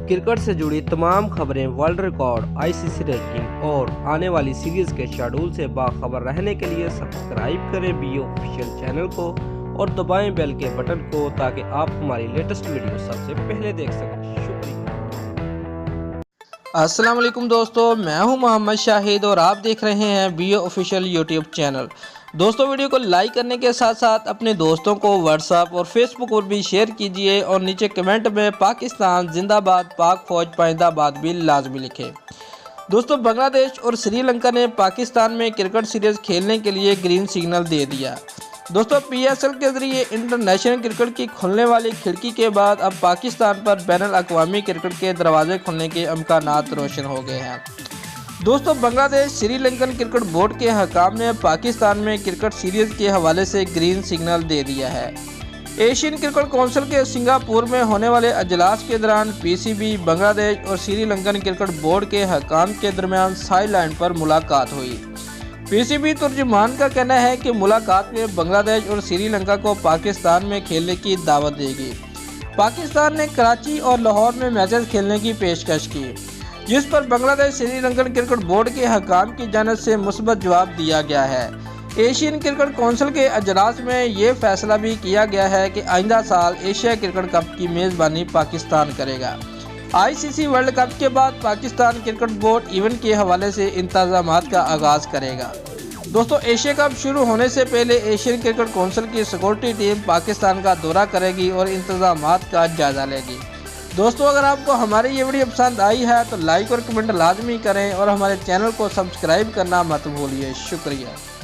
Cricket سے جڑی تمام خبریں، ورلڈ ریکارڈ، ICC رینکنگ اور آنے والی سیریز کے شیڈول سے باخبر رہنے کے لیے سبسکرائب کریں BO آفیشیل چینل کو اور دبائیں بیل کے بٹن کو تاکہ آپ ہماری لیٹسٹ ویڈیو سب سے پہلے دیکھ سکیں۔ شکریہ۔ السلام علیکم دوستو، میں ہوں محمد شاہد اور آپ دیکھ رہے ہیں BO آفیشیل یوٹیوب چینل۔ دوستو ویڈیو کو لائک کرنے کے ساتھ ساتھ اپنے دوستوں کو واٹس ایپ اور فیس بک پر بھی شیئر کیجئے اور نیچے کمنٹ میں پاکستان زندہ باد، پاک فوج پائندہ آباد بھی لازمی لکھیں۔ دوستو بنگلہ دیش اور سری لنکا نے پاکستان میں کرکٹ سیریز کھیلنے کے لیے گرین سگنل دے دیا۔ دوستو PSL کے ذریعے انٹرنیشنل کرکٹ کی کھلنے والی کھڑکی کے بعد اب پاکستان پر بین الاقوامی کرکٹ کے دروازے کھلنے کے امکانات روشن ہو گئے ہیں۔ دوستو بنگلہ دیش سری لنکن کرکٹ بورڈ کے حکام نے پاکستان میں کرکٹ سیریز کے حوالے سے گرین سگنل دے دیا ہے۔ ایشین کرکٹ کونسل کے سنگاپور میں ہونے والے اجلاس کے دوران PCB، بنگلہ دیش اور سری لنکن کرکٹ بورڈ کے حکام کے درمیان سائیڈ لائن پر ملاقات ہوئی۔ PCB ترجمان کا کہنا ہے کہ ملاقات میں بنگلہ دیش اور سری لنکا کو پاکستان میں کھیلنے کی دعوت دے گی۔ پاکستان نے کراچی اور لاہور میں میچز کھیلنے کی پیشکش کی، جس پر بنگلہ دیش سری لنکن کرکٹ بورڈ کے حکام کی جانب سے مثبت جواب دیا گیا ہے۔ ایشین کرکٹ کونسل کے اجلاس میں یہ فیصلہ بھی کیا گیا ہے کہ آئندہ سال ایشیا کرکٹ کپ کی میزبانی پاکستان کرے گا۔ ICC ورلڈ کپ کے بعد پاکستان کرکٹ بورڈ ایونٹ کے حوالے سے انتظامات کا آغاز کرے گا۔ دوستو ایشیا کپ شروع ہونے سے پہلے ایشین کرکٹ کونسل کی سیکورٹی ٹیم پاکستان کا دورہ کرے گی اور انتظامات کا جائزہ لے گی۔ دوستو اگر آپ کو ہماری یہ ویڈیو پسند آئی ہے تو لائک اور کمنٹ لازمی کریں اور ہمارے چینل کو سبسکرائب کرنا مت بھولیے۔ شکریہ۔